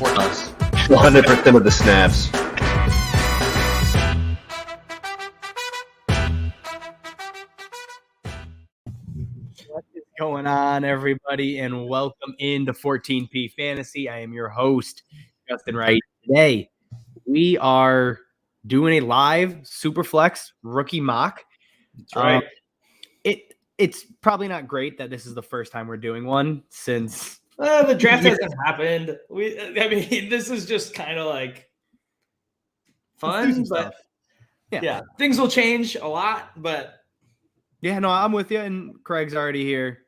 Ford does. 100% of the snaps. What is going on, everybody, and welcome into 14P Fantasy. I am your host, Justin Wright. Today, we are doing a live Superflex Rookie Mock. That's right. It's probably not great that this is the first time we're doing one since the draft hasn't happened. This is just kind of like fun, but yeah, things will change a lot. But yeah, no, I'm with you. And Craig's already here.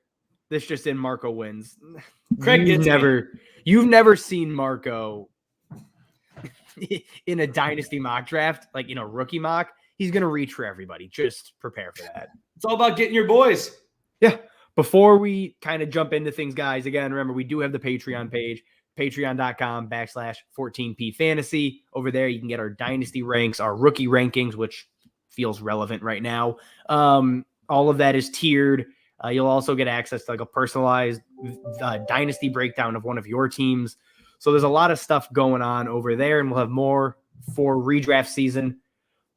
This just in, Marco wins. Craig, you've never seen Marco in a Dynasty mock draft, like in a rookie mock. He's gonna reach for everybody. Just prepare for that. It's all about getting your boys. Yeah. Before we kind of jump into things, guys, again, remember, we do have the Patreon page, patreon.com/14P Fantasy. Over there, you can get our Dynasty ranks, our rookie rankings, which feels relevant right now. All of that is tiered. You'll also get access to like a personalized Dynasty breakdown of one of your teams. So there's a lot of stuff going on over there, and we'll have more for redraft season.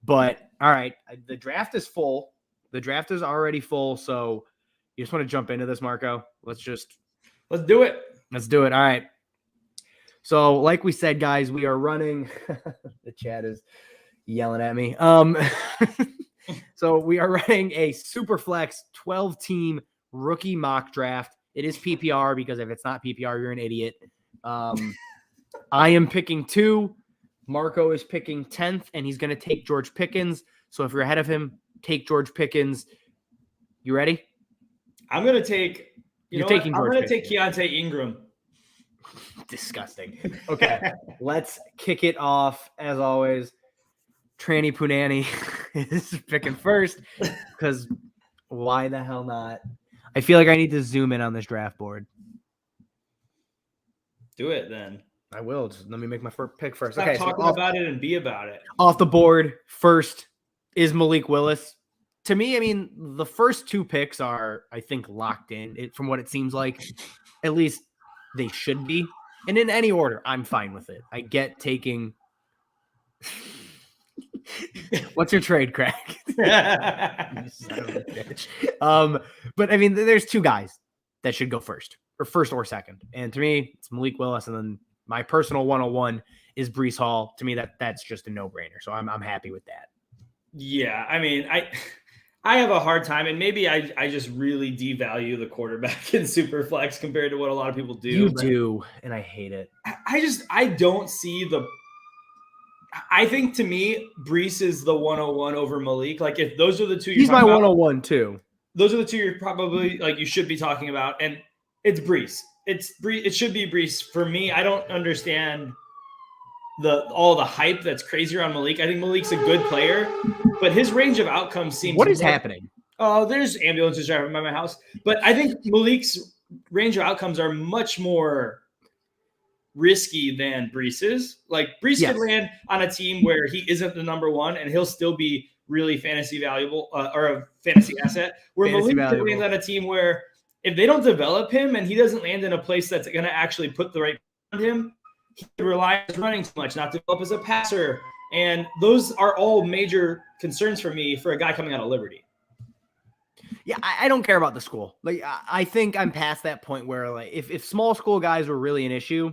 But all right, the draft is full. The draft is already full. So you just want to jump into this, Marco? Let's do it. Let's do it. All right. So like we said, guys, we are running. The chat is yelling at me. So we are running a Superflex 12-team rookie mock draft. It is PPR because if it's not PPR, you're an idiot. I am picking 2. Marco is picking 10th, and he's going to take George Pickens. So if you're ahead of him, take George Pickens. You ready? I'm going to take, I'm going to take Keontae Ingram. Disgusting. Okay. Let's kick it off. As always, Tranny Punani is picking first because why the hell not? I feel like I need to zoom in on this draft board. Do it then. I will. Just let me make my pick first. Stop talking about it and be about it. Off the board first is Malik Willis. To me, I mean, the first 2 picks are, I think, locked in. From what it seems like, at least they should be. And in any order, I'm fine with it. I get taking. What's your trade, Craig? You son of a bitch. But I mean, there's 2 guys that should go first or second. And to me, it's Malik Willis, and then my personal 101 is Breece Hall. To me, that's just a no-brainer. So I'm happy with that. Yeah, I mean, I have a hard time, and maybe I just really devalue the quarterback in Superflex compared to what a lot of people do. You do, and I hate it. I don't see I think to me, Breece is the 101 over Malik. Like if those are the 2 he's my 101 too. Those are the 2 you're probably like you should be talking about, and it's Breece. It should be Breece. For me, I don't understand all the hype that's crazy around Malik. I think Malik's a good player, but his range of outcomes seems. What is happening? Oh, there's ambulances driving by my house, but I think Malik's range of outcomes are much more risky than Breece's. Like Breece could land on a team where he isn't the number 1, and he'll still be really fantasy valuable or a fantasy asset. Where Malik could land on a team where if they don't develop him and he doesn't land in a place that's going to actually put the right on him, he relies on running too much, not develop as a passer. And those are all major concerns for me for a guy coming out of Liberty. Yeah, I don't care about the school. Like, I think I'm past that point where, like, if small school guys were really an issue,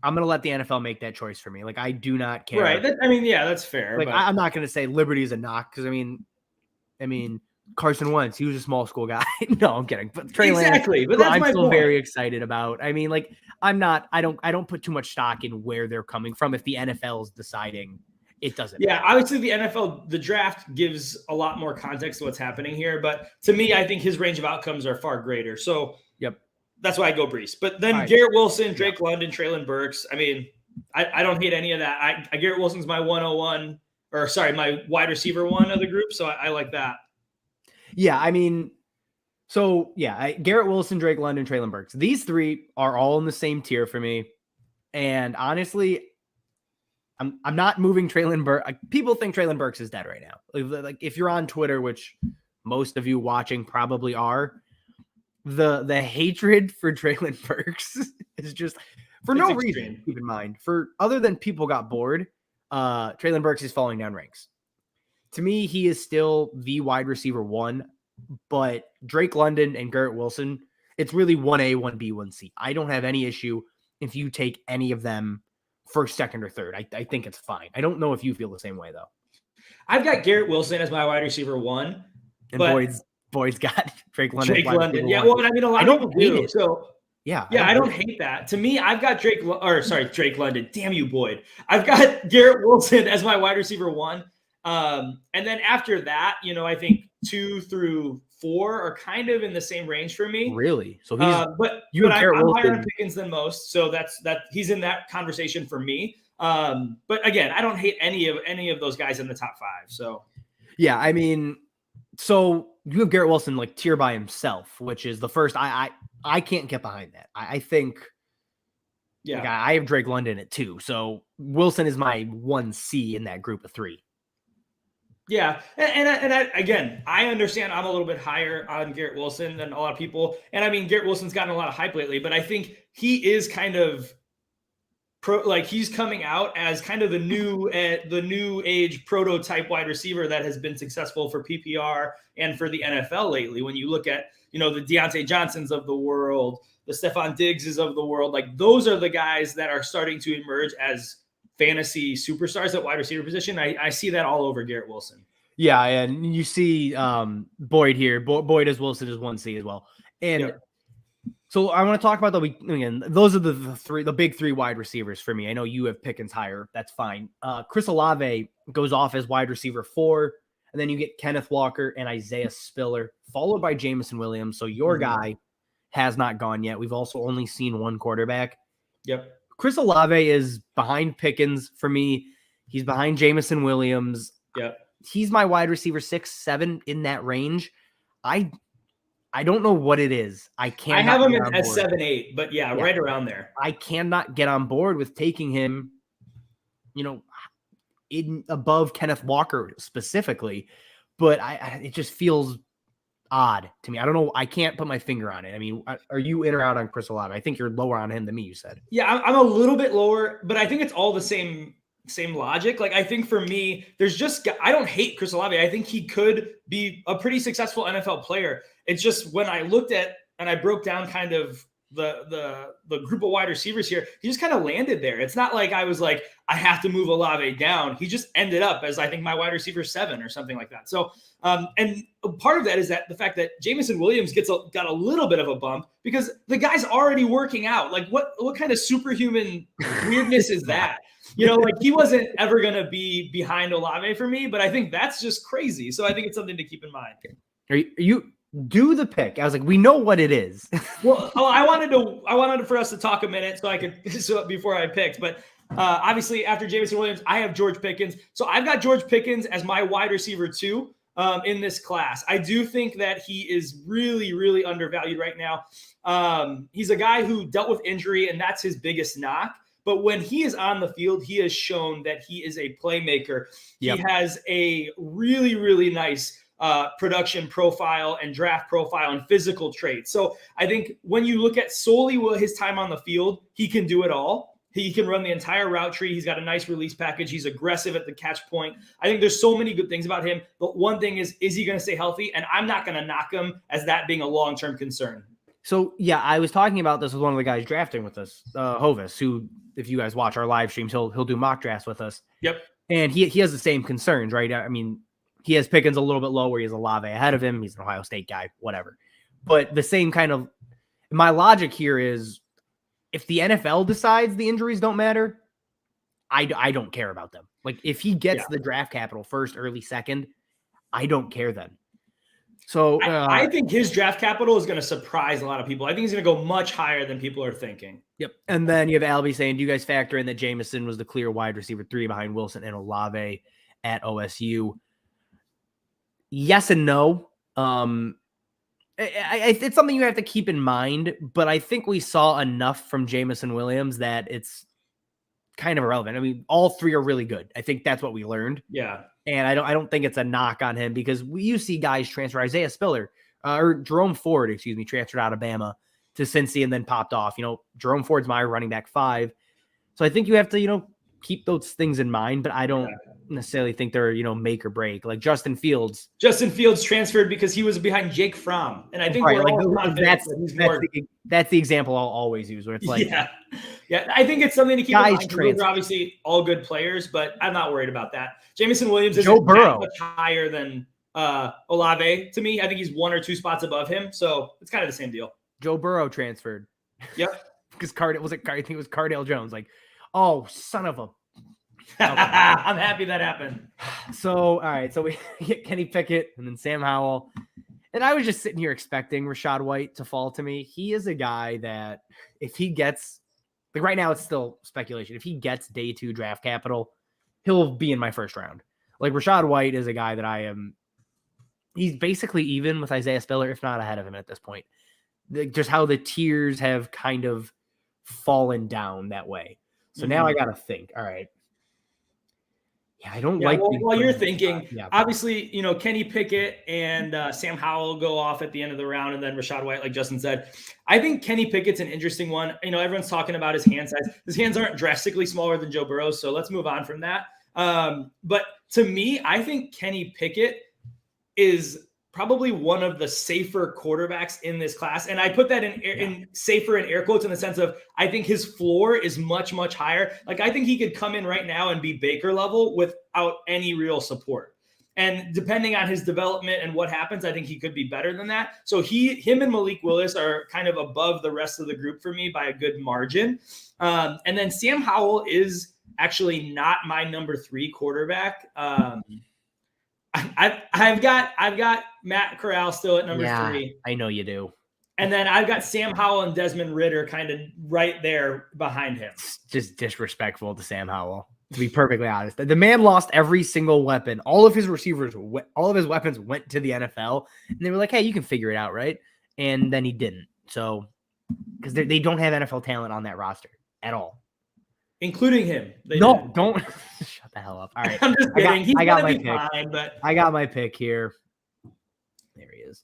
I'm going to let the NFL make that choice for me. Like, I do not care. Right. That's fair. Like, I'm not going to say Liberty is a knock because, I mean, Carson Wentz, he was a small school guy. No, I'm kidding. But Trey Lance, but that's I'm still very excited about. I mean, like, I don't put too much stock in where they're coming from. If the NFL is deciding, it doesn't matter. Obviously the NFL, the draft gives a lot more context to what's happening here. But to me, I think his range of outcomes are far greater. So that's why I go Breece. But then Garrett Wilson, Drake London, Treylon Burks. I mean, I don't hate any of that. Garrett Wilson's my 101, my wide receiver 1 of the group. So I like that. Yeah, I mean, Garrett Wilson, Drake London, Treylon Burks. These 3 are all in the same tier for me. And honestly, I'm not moving Treylon Burks. People think Treylon Burks is dead right now. Like if you're on Twitter, which most of you watching probably are, the hatred for Treylon Burks is just For no reason, keep in mind. For other than people got bored, Treylon Burks is falling down ranks. To me, he is still the wide receiver 1, but Drake London and Garrett Wilson, it's really 1A, 1B, 1C. I don't have any issue if you take any of them first, second, or third. I think it's fine. I don't know if you feel the same way, though. I've got Garrett Wilson as my wide receiver 1. And Boyd's got Drake London. Yeah, well, I mean, a lot of people do. So yeah, I don't hate that. To me, I've got Drake London. Damn you, Boyd. I've got Garrett Wilson as my wide receiver 1. And then after that, I think 2 through 4 are kind of in the same range for me. Really? So I'm higher on Pickens than most. So he's in that conversation for me. But again, I don't hate any of those guys in the top 5. So yeah, I mean, so you have Garrett Wilson like tier by himself, which is the first. I can't get behind that. I think. Yeah, like, I have Drake London at 2. So Wilson is my 1C in that group of 3. Yeah, and again, I understand I'm a little bit higher on Garrett Wilson than a lot of people, and I mean Garrett Wilson's gotten a lot of hype lately, but I think he is kind of he's coming out as kind of the new age prototype wide receiver that has been successful for PPR and for the NFL lately. When you look at the Deontay Johnsons of the world, the Stephon Diggses of the world, like those are the guys that are starting to emerge as fantasy superstars at wide receiver position. I see that all over Garrett Wilson. Yeah, and you see Boyd here. Boyd as Wilson is 1C as well. And so I want to talk about those are the big 3 wide receivers for me. I know you have Pickens higher. That's fine. Chris Olave goes off as wide receiver 4, and then you get Kenneth Walker and Isaiah Spiller, followed by Jameson Williams. So your guy has not gone yet. We've also only seen 1 quarterback. Yep. Chris Olave is behind Pickens for me. He's behind Jameson Williams. Yeah. He's my wide receiver 6, 7 in that range. I don't know what it is. I have him at 7, 8, but yeah, right around there. I cannot get on board with taking him, in above Kenneth Walker specifically, but it just feels odd to me. I don't know. I can't put my finger on it. I mean, are you in or out on Chris Olave? I think you're lower on him than me, you said. Yeah, I'm a little bit lower, but I think it's all the same logic. Like, I think for me, I don't hate Chris Olave. I think he could be a pretty successful NFL player. It's just when I looked at and I broke down kind of the group of wide receivers here, he just kind of landed there. It's not like I was like, I have to move Olave down. He just ended up as, I think, my wide receiver 7 or something like that. So, and part of that is that the fact that Jameson Williams got a little bit of a bump because the guy's already working out. Like, what kind of superhuman weirdness is that? Like, he wasn't ever going to be behind Olave for me, but I think that's just crazy. So I think it's something to keep in mind. Are you do the pick? I was like, we know what it is. Well, I wanted for us to talk a minute so before I picked, but obviously after Jameson Williams, I have George Pickens. So I've got George Pickens as my wide receiver 2 in this class. I do think that he is really, really undervalued right now. He's a guy who dealt with injury, and that's his biggest knock. But when he is on the field, he has shown that he is a playmaker. Yep. He has a really, really nice production profile and draft profile and physical traits. So I think when you look at solely his time on the field, he can do it all. He can run the entire route tree. He's got a nice release package. He's aggressive at the catch point. I think there's so many good things about him. But one thing is he going to stay healthy? And I'm not going to knock him as that being a long-term concern. So, yeah, I was talking about this with one of the guys drafting with us, Hovis, who, if you guys watch our live streams, he'll do mock drafts with us. Yep. And he has the same concerns, right? I mean, he has Pickens a little bit lower. He has Olave ahead of him. He's an Ohio State guy, whatever. But the same kind of – my logic here is if the NFL decides the injuries don't matter, I don't care about them. Like, if he gets the draft capital first, early second, I don't care then. So I think his draft capital is going to surprise a lot of people. I think he's going to go much higher than people are thinking. Yep. And then you have Albie saying, do you guys factor in that Jameson was the clear wide receiver 3 behind Wilson and Olave at OSU? Yes and no. It's something you have to keep in mind, but I think we saw enough from Jameson Williams that it's kind of irrelevant. I mean, all 3 are really good. I think that's what we learned. Yeah. And I don't think it's a knock on him because you see guys transfer. Isaiah Spiller or Jerome Ford, transferred out of Bama, to Cincy and then popped off. Jerome Ford's my running back 5. So I think you have to, keep those things in mind, but I don't necessarily think they're, make or break. Like Justin Fields. Justin Fields transferred because he was behind Jake Fromm. And I think that's the example I'll always use where it's like, yeah, I think it's something to keep in mind. Those are obviously all good players, but I'm not worried about that. Jameson Williams is much higher than Olave to me. I think he's 1 or 2 spots above him. So it's kind of the same deal. Joe Burrow transferred. Yep. Because I think it was Cardale Jones. Like, oh, son of a. I'm happy that happened. So, all right. So we get Kenny Pickett and then Sam Howell. And I was just sitting here expecting Rachaad White to fall to me. He is a guy that if he gets, like right now it's still speculation. If he gets day 2 draft capital, he'll be in my first round. Like Rachaad White is a guy that he's basically even with Isaiah Spiller, if not ahead of him at this point. Just how the tiers have kind of fallen down that way. So now I got to think, all right. Yeah, I don't like. While you're thinking, obviously, Kenny Pickett and Sam Howell go off at the end of the round, and then Rachaad White, like Justin said. I think Kenny Pickett's an interesting one. Everyone's talking about his hand size. His hands aren't drastically smaller than Joe Burrow's, so let's move on from that. But to me, I think Kenny Pickett is probably one of the safer quarterbacks in this class. And I put that in safer in air quotes in the sense of, I think his floor is much, much higher. Like I think he could come in right now and be Baker level without any real support. And depending on his development and what happens, I think he could be better than that. So him and Malik Willis are kind of above the rest of the group for me by a good margin. And then Sam Howell is actually not my number 3 quarterback. I've got Matt Corral still at number 3. I know you do. And then I've got Sam Howell and Desmond Ridder kind of right there behind him. It's just disrespectful to Sam Howell, to be perfectly honest. The man lost every single weapon. All of his receivers, all of his weapons went to the NFL. And they were like, hey, you can figure it out, right? And then he didn't. So, because they don't have NFL talent on that roster at all. Including him. Don't shut the hell up. All right. I'm just kidding. I got my pick. Fine, but I got my pick here. There he is.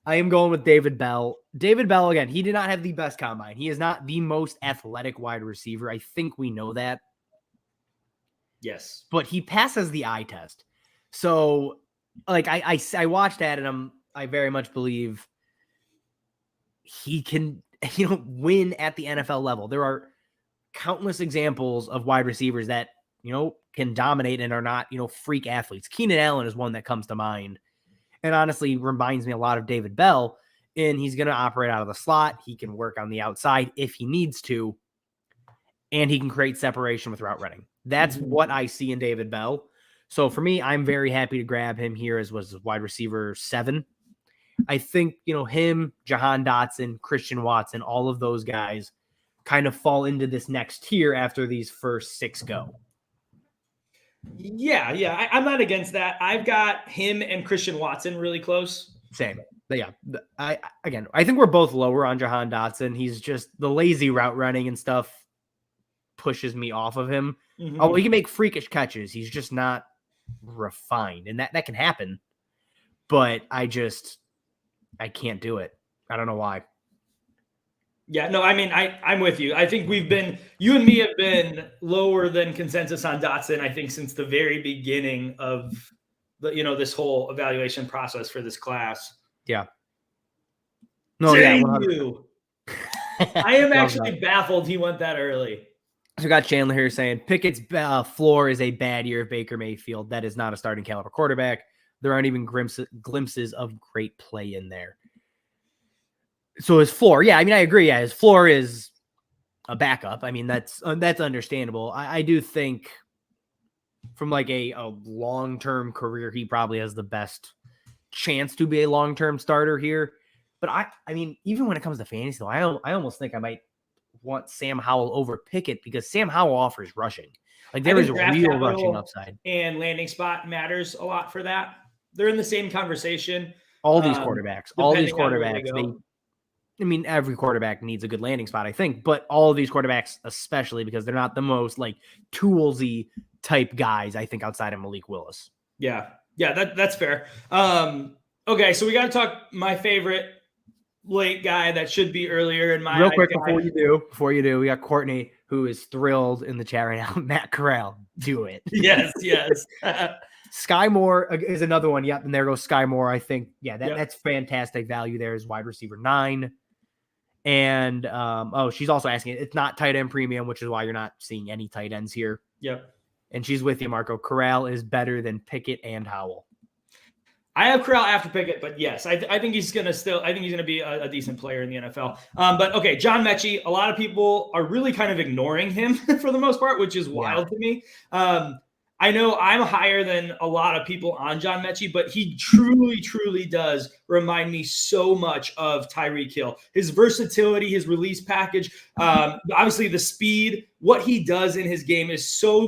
I am going with David Bell. David Bell, again, he did not have the best combine. He is not the most athletic wide receiver. I think we know that. Yes. But he passes the eye test. So, like, I watched that, and I very much believe he can, win at the NFL level. There are countless examples of wide receivers that, can dominate and are not, freak athletes. Keenan Allen is one that comes to mind. And honestly reminds me a lot of David Bell. And he's going to operate out of the slot. He can work on the outside if he needs to. And he can create separation with route running. That's what I see in David Bell. So for me, I'm very happy to grab him here as was wide receiver 7. I think, him, Jahan Dotson, Christian Watson, all of those guys kind of fall into this next tier after these first 6 go. Yeah. I'm not against that. I've got him and Christian Watson really close. Same. But yeah. I think we're both lower on Jahan Dotson. He's just the lazy route running and stuff pushes me off of him. Oh, he can make freakish catches. He's just not refined. And that can happen. But I can't do it. I don't know why. Yeah, no, I mean, I'm with you. I think you and me have been lower than consensus on Dotson, I think, since the very beginning of this whole evaluation process for this class. Yeah. No, yeah. I am actually baffled he went that early. So we got Chandler here saying Pickett's floor is a bad year of Baker Mayfield. That is not a starting caliber quarterback. There aren't even glimpses of great play in there. So his floor, I agree. Yeah, his floor is a backup. I mean, that's understandable. I do think from like a long-term career, he probably has the best chance to be a long-term starter here. But I mean, even when it comes to fantasy, though, I almost think I might want Sam Howell over Pickett because Sam Howell offers rushing. Like there is a real rushing upside. And landing spot matters a lot for that. They're in the same conversation. All these quarterbacks, every quarterback needs a good landing spot, I think, but all of these quarterbacks, especially because they're not the most like toolsy type guys, I think, outside of Malik Willis. Yeah, that's fair. Okay, so we got to talk my favorite late guy that should be earlier in my Real quick, guy. before you do, we got Courtney, who is thrilled in the chat right now. Matt Corral, do it. Yes. Skye Moore is another one. Yep, and there goes Skye Moore. I think, that's fantastic value there as wide receiver 9. And she's also asking, it's not tight end premium, which is why you're not seeing any tight ends here. Yep. And she's with you, Marco. Corral is better than Pickett and Howell. I have Corral after Pickett, but yes, I think he's going to be a decent player in the NFL. But okay, John Mechie, a lot of people are really kind of ignoring him for the most part, which is wild to me. I know I'm higher than a lot of people on John Mechie, but he truly, truly does remind me so much of Tyreek Hill. His versatility, his release package, obviously the speed, what he does in his game is so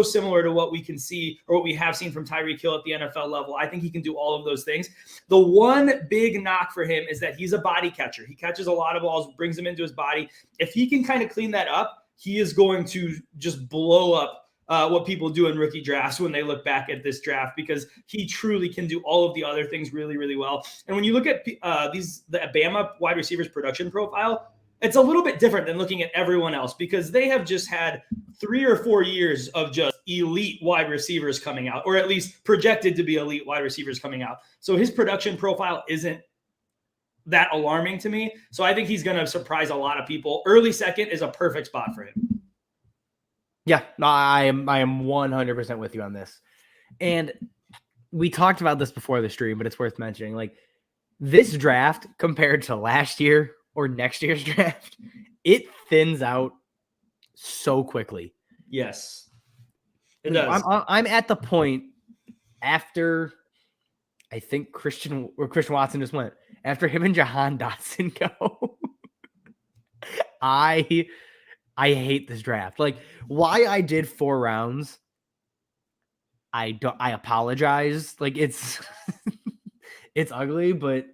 similar to what we can see or what we have seen from Tyreek Hill at the NFL level. I think he can do all of those things. The one big knock for him is that he's a body catcher. He catches a lot of balls, brings them into his body. If he can kind of clean that up, he is going to just blow up what people do in rookie drafts when they look back at this draft, because he truly can do all of the other things really, really well. And when you look at the Bama wide receivers production profile, it's a little bit different than looking at everyone else, because they have just had 3 or 4 years of just elite wide receivers coming out, or at least projected to be elite wide receivers coming out. So his production profile isn't that alarming to me. So I think he's going to surprise a lot of people. Early second is a perfect spot for him. Yeah, no, I am 100% with you on this. And we talked about this before the stream, but it's worth mentioning. Like, this draft compared to last year or next year's draft, it thins out so quickly. Yes, it does. I'm at the point after, I think Christian Watson just went, after him and Jahan Dotson go. I hate this draft. Like, why I did 4 rounds, I apologize. Like, it's it's ugly, but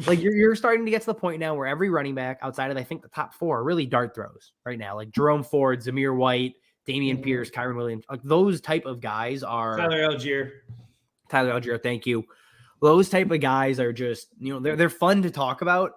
like you're starting to get to the point now where every running back outside of, I think, the top 4 are really dart throws right now. Like Jerome Ford, Zamir White, Damian Pierce, Kyron Williams, like those type of guys are Tyler Algier, thank you. Those type of guys are just, they're fun to talk about.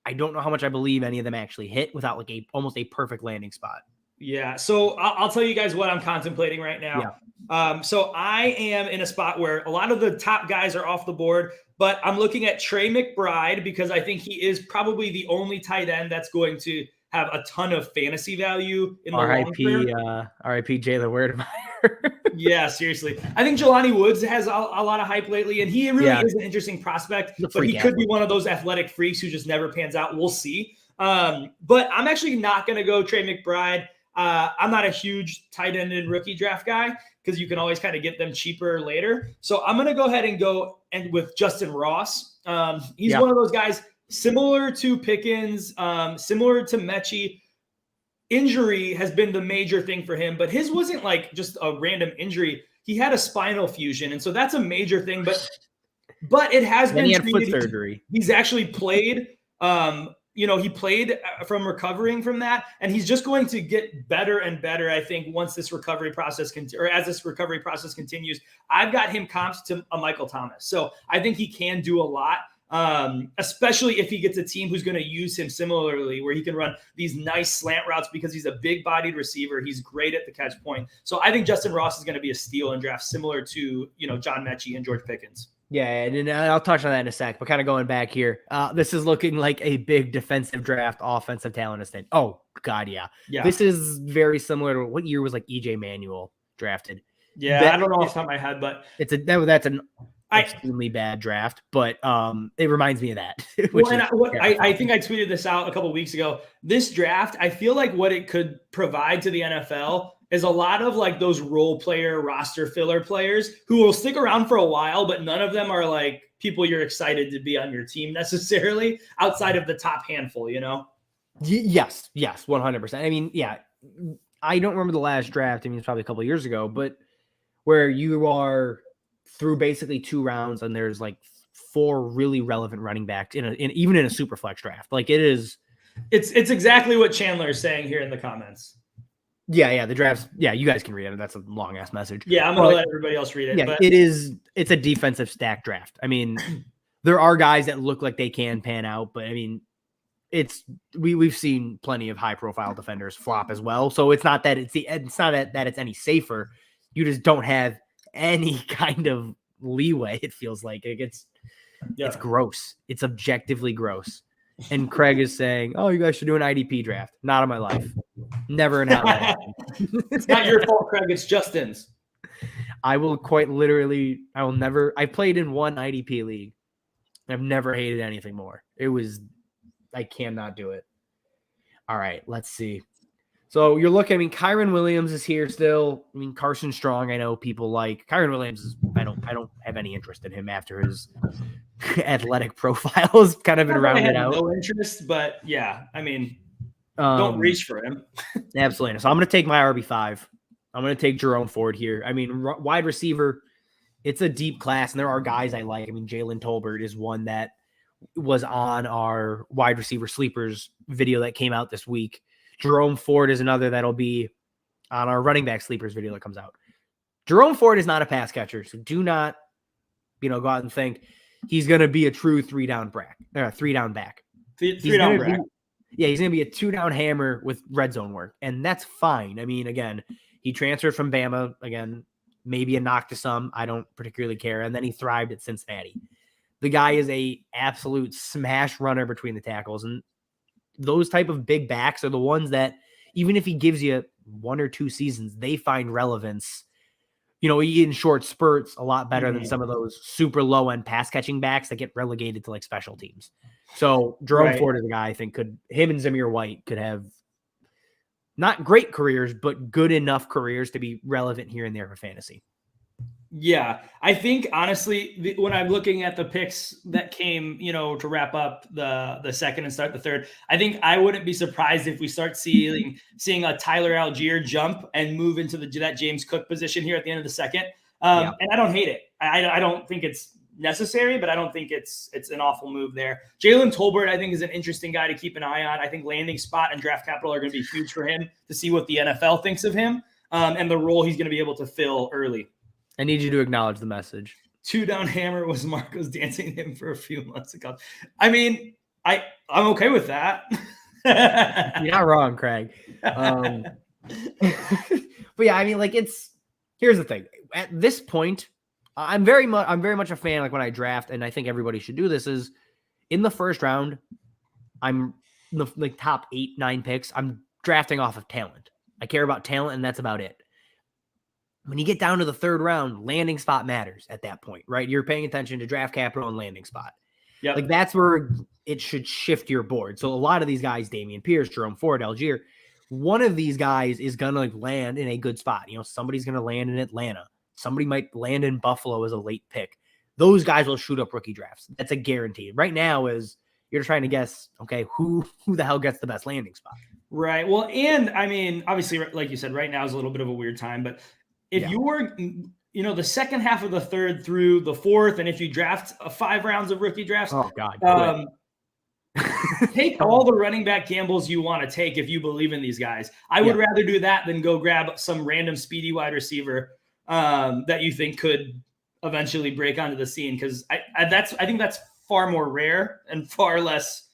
I don't know how much I believe any of them actually hit without like almost a perfect landing spot. Yeah. So I'll tell you guys what I'm contemplating right now. Yeah. So I am in a spot where a lot of the top guys are off the board, but I'm looking at Trey McBride because I think he is probably the only tight end that's going to have a ton of fantasy value in the long term. R.I.P. Jalen Werdemeyer. Yeah, seriously. I think Jelani Woods has a lot of hype lately, and he really is an interesing prospect, but he could be one of those athletic freaks who just never pans out. We'll see. But I'm actually not going to go Trey McBride. I'm not a huge tight end and rookie draft guy because you can always kind of get them cheaper later. So I'm going to go ahead and go with Justin Ross. He's one of those guys similar to Pickens, similar to Mechie. Injury has been the major thing for him, but his wasn't like just a random injury. He had a spinal fusion, and so that's a major thing. But it has been treated. Foot surgery. He's actually played. He played from recovering from that, and he's just going to get better and better. I think once this recovery process as this recovery process continues, I've got him comped to a Michael Thomas, so I think he can do a lot. Especially if he gets a team who's going to use him similarly, where he can run these nice slant routes because he's a big-bodied receiver. He's great at the catch point. So I think Justin Ross is going to be a steal in draft, similar to John Mechie and George Pickens. Yeah, and I'll touch on that in a sec. But kind of going back here, this is looking like a big defensive draft, offensive talent estate. Oh God, yeah. This is very similar to what year was like EJ Manuel drafted. Yeah, I don't know off the top of my head, but that's an extremely bad draft, but it reminds me of that. I think I tweeted this out a couple of weeks ago. This draft, I feel like what it could provide to the NFL is a lot of like those role player, roster filler players who will stick around for a while, but none of them are like people you're excited to be on your team necessarily outside of the top handful, Yes, 100%. I mean, yeah, I don't remember the last draft. I mean, it's probably a couple of years ago, but where you are through basically 2 rounds and there's like 4 really relevant running backs even in a super flex draft. Like it's exactly what Chandler is saying here in the comments. Yeah. The drafts. Yeah. You guys can read it. That's a long ass message. Yeah. I'm going to let everybody else read it. Yeah, it's a defensive stack draft. I mean, there are guys that look like they can pan out, but I mean, we've seen plenty of high profile defenders flop as well. So it's not that it's not that it's any safer. You just don't have any kind of leeway. It feels like it's gross. It's objectively gross. And Craig is saying, "Oh, you guys should do an IDP draft." Not in my life. Never in hell. It's not your fault, Craig. It's Justin's. I will quite literally. I will never. I played in one IDP league. I've never hated anything more. I cannot do it. All right, let's see. So you're looking, I mean, Kyron Williams is here still. I mean, Carson Strong, I know people like. Kyron Williams is, I don't have any interest in him after his athletic profile has kind of been rounded out. No interest, but yeah, I mean, don't reach for him. Absolutely. So I'm going to take my RB5. I'm going to take Jerome Ford here. I mean, wide receiver, it's a deep class, and there are guys I like. I mean, Jalen Tolbert is one that was on our wide receiver sleepers video that came out this week. Jerome Ford is another that'll be on our running back sleepers video that comes out. Jerome Ford is not a pass catcher, so do not, go out and think he's going to be a true three down back. Three down back. He's going to be a 2-down hammer with red zone work, and that's fine. I mean, again, he transferred from Bama. Again, maybe a knock to some. I don't particularly care. And then he thrived at Cincinnati. The guy is a absolute smash runner between the tackles, and those type of big backs are the ones that, even if he gives you 1 or 2 seasons, they find relevance, in short spurts a lot better than some of those super low end pass catching backs that get relegated to like special teams. So Jerome Ford is a guy I think him and Zamir White could have not great careers, but good enough careers to be relevant here and there for fantasy. Yeah, I think honestly, when I'm looking at the picks that came, to wrap up the second and start the third, I think I wouldn't be surprised if we start seeing a Tyler Algier jump and move into that James Cook position here at the end of the second. And I don't hate it. I don't think it's necessary, but I don't think it's an awful move there. Jalen Tolbert, I think, is an interesting guy to keep an eye on. I think landing spot and draft capital are going to be huge for him to see what the NFL thinks of him and the role he's going to be able to fill early. I need you to acknowledge the message. 2-down hammer was Marco's dancing him for a few months ago. I mean, I'm okay with that. You're not wrong, Craig. But yeah, I mean, here's the thing. At this point, I'm very much a fan. Like when I draft, and I think everybody should do this, is in the first round, I'm the top 8-9 picks. I'm drafting off of talent. I care about talent, and that's about it. When you get down to the third round, landing spot matters at that point, right? You're paying attention to draft capital and landing spot. Yeah, that's where it should shift your board. So a lot of these guys, Dameon Pierce, Jerome Ford, Algier, one of these guys is gonna land in a good spot. Somebody's gonna land in Atlanta. Somebody might land in Buffalo as a late pick. Those guys will shoot up rookie drafts. That's a guarantee. Right now, is you're trying to guess, okay, who the hell gets the best landing spot? Right. Well, and I mean, obviously, like you said, right now is a little bit of a weird time, but if you were, the second half of the third through the fourth, and if you draft 5 rounds of rookie drafts, oh God, take all the running back gambles you want to take if you believe in these guys. I would rather do that than go grab some random speedy wide receiver that you think could eventually break onto the scene, because I think that's far more rare and far less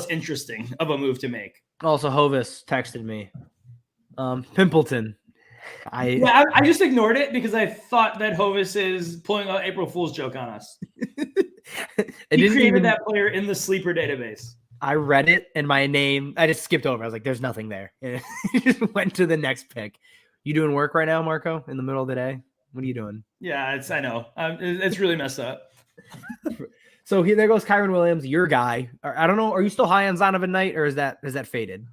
interesting of a move to make. Also, Hovis texted me, Pimpleton. I just ignored it because I thought that Hovis is pulling an April Fool's joke on us. He created that player in the sleeper database. I read it and my name, I just skipped over. I was like, there's nothing there. And just went to the next pick. You doing work right now, Marco, in the middle of the day? What are you doing? Yeah, I know. It's really messed up. So there goes Kyron Williams, your guy. I don't know. Are you still high on Zonovan Knight, or is that faded?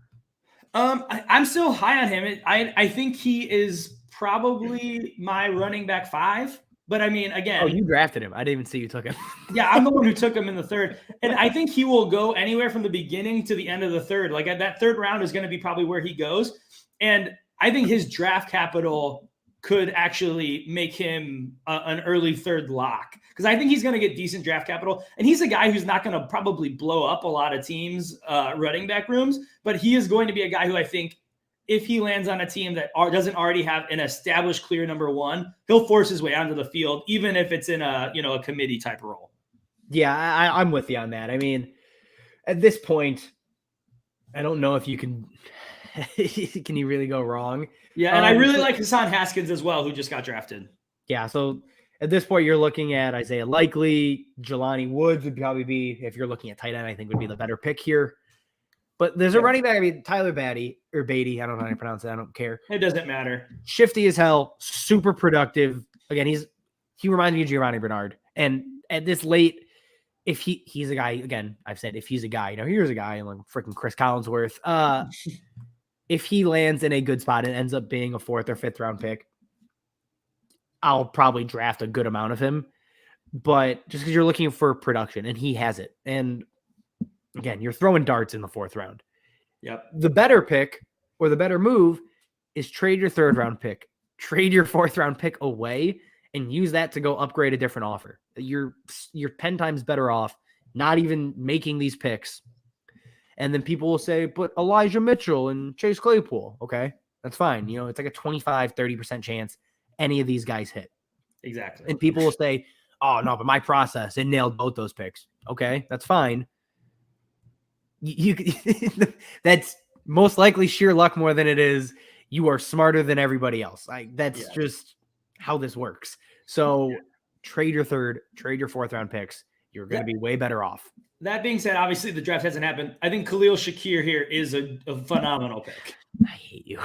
I'm still high on him. I think he is probably my running back 5. But I mean, again. Oh, you drafted him. I didn't even see you took him. Yeah, I'm the one who took him in the third. And I think he will go anywhere from the beginning to the end of the third. Like that third round is going to be probably where he goes. And I think his draft capital could actually make him an early third lock, because I think he's going to get decent draft capital. And he's a guy who's not going to probably blow up a lot of teams' running back rooms, but he is going to be a guy who I think if he lands on a team that doesn't already have an established clear number one, he'll force his way onto the field, even if it's in a committee type role. Yeah, I'm with you on that. I mean, at this point, I don't know if you can you really go wrong? Yeah, and I really like Hassan Haskins as well, who just got drafted. Yeah, so at this point, you're looking at Isaiah Likely, Jelani Woods would probably be, if you're looking at tight end, I think would be the better pick here. But there's a running back, I mean, Tyler Beatty, I don't know how to pronounce it, I don't care. It doesn't matter. Shifty as hell, super productive. Again, he reminds me of Giovanni Bernard. And at this late, if he's a guy, again, I've said if he's a guy, here's a guy like freaking Chris Collinsworth. If he lands in a good spot and ends up being a 4th or 5th round pick, I'll probably draft a good amount of him. But just because you're looking for production, and he has it. And again, you're throwing darts in the 4th round. Yep. The better pick or the better move is trade your 3rd round pick, trade your 4th round pick away, and use that to go upgrade a different offer. You're 10 times better off not even making these picks. And then people will say, but Elijah Mitchell and Chase Claypool. Okay, that's fine. It's like a 25-30% chance any of these guys hit. Exactly. And people will say, oh, no, but my process, it nailed both those picks. Okay, that's fine. You that's most likely sheer luck more than it is you are smarter than everybody else. That's just how this works. So trade your 3rd, trade your 4th round picks. You're going to be way better off. That being said, obviously the draft hasn't happened. I think Khalil Shakir here is a phenomenal pick. I hate you.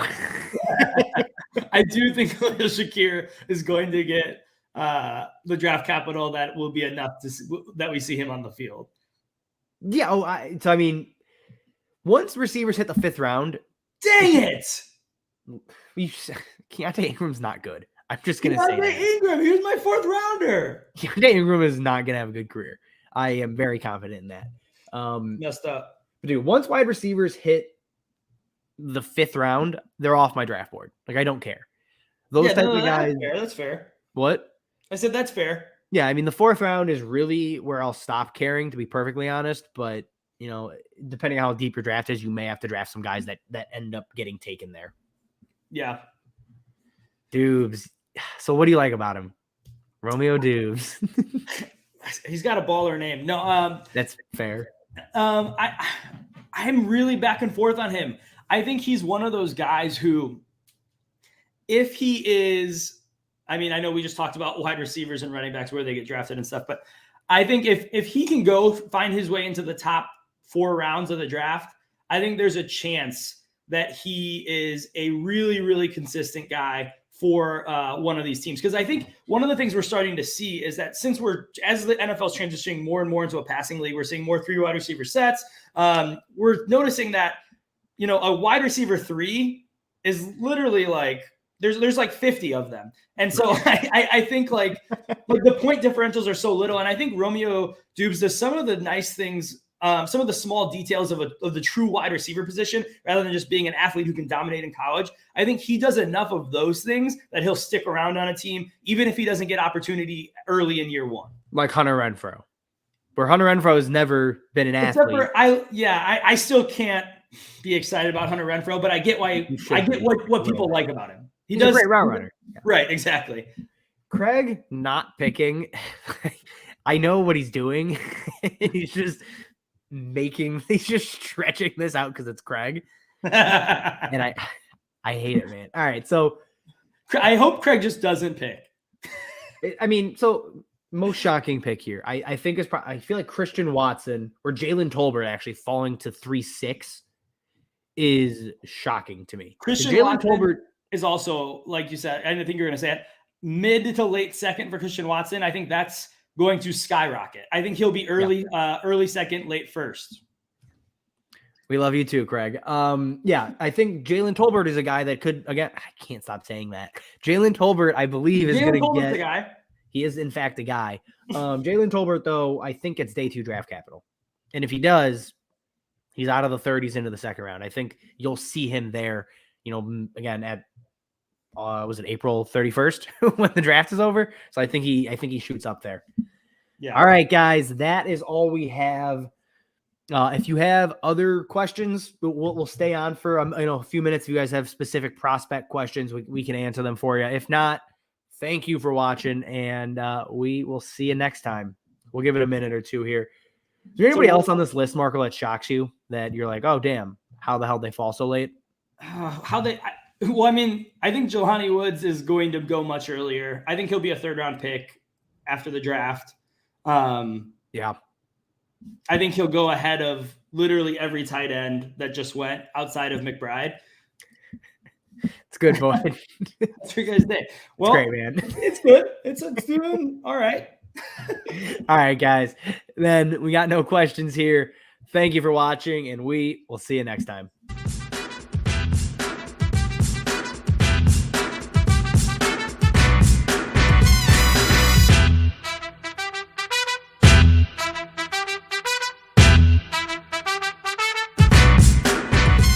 I do think Khalil Shakir is going to get the draft capital that will be enough that we see him on the field. Yeah. I mean, once receivers hit the 5th round, dang it! Keontae Ingram's not good. I'm just going to say that. Ingram, he was my 4th rounder. Keontae Ingram is not going to have a good career. I am very confident in that. Messed up. But dude, once wide receivers hit the 5th round, they're off my draft board. Like, I don't care. Those types of guys. That's fair. What? I said that's fair. Yeah, I mean, the 4th round is really where I'll stop caring, to be perfectly honest. But, depending on how deep your draft is, you may have to draft some guys that end up getting taken there. Yeah. Dubes. So what do you like about him? Romeo Dubes. He's got a baller name. No, that's fair. I'm really back and forth on him. I think he's one of those guys who, if he is, I mean, I know we just talked about wide receivers and running backs where they get drafted and stuff, but I think if he can go find his way into the top 4 rounds of the draft, I think there's a chance that he is a really, really consistent guy for one of these teams. Because I think one of the things we're starting to see is that as the NFL's transitioning more and more into a passing league, we're seeing more 3 wide receiver sets. We're noticing that, a wide receiver 3 is literally like, there's like 50 of them. And so I think like the point differentials are so little. And I think Romeo Dubes does some of the nice things, some of the small details of the true wide receiver position, rather than just being an athlete who can dominate in college. I think he does enough of those things that he'll stick around on a team, even if he doesn't get opportunity early in year 1. Like Hunter Renfrow, where Hunter Renfrow has never been an athlete. I still can't be excited about Hunter Renfrow, but I get what people like about him. He's a great route runner. Yeah. Right, exactly. Craig not picking. I know what he's doing. He's just stretching this out because it's Craig. And I hate it, man. All right. So I hope Craig just doesn't pick. So most shocking pick here, I think is probably, I feel like Christian Watson or Jalen Tolbert actually falling to 3-6 is shocking to me. Jalen Tolbert is also, like you said, I think you're going to say it, mid to late second for Christian Watson. I think that's going to skyrocket. I think he'll be early second, late first. We love you too, Craig. I think Jalen Tolbert is a guy that could, again, I can't stop saying that. Jalen Tolbert, I believe, is going to get the guy. He is, in fact, a guy. Jalen Tolbert, though, I think gets day 2 draft capital. And if he does, he's out of the 30s into the 2nd round. I think you'll see him there, again, at was it April 31st when the draft is over? So I think he shoots up there. Yeah. All right, guys, that is all we have If you have other questions, we'll stay on for a few minutes. If you guys have specific prospect questions, we can answer them for you. If not, thank you for watching, and we will see you next time. We'll give it a minute or two here. Is there anybody else on this list, Marco, that shocks you that you're like, oh, damn, how the hell did they fall so late? I think Jelani Woods is going to go much earlier. I think he'll be a 3rd-round pick after the draft. Yeah. I think he'll go ahead of literally every tight end that just went outside of McBride. It's good, boy. That's what you guys say. Well, it's great, man. It's good. It's doing all right. All right, guys. Then we got no questions here. Thank you for watching, and we will see you next time.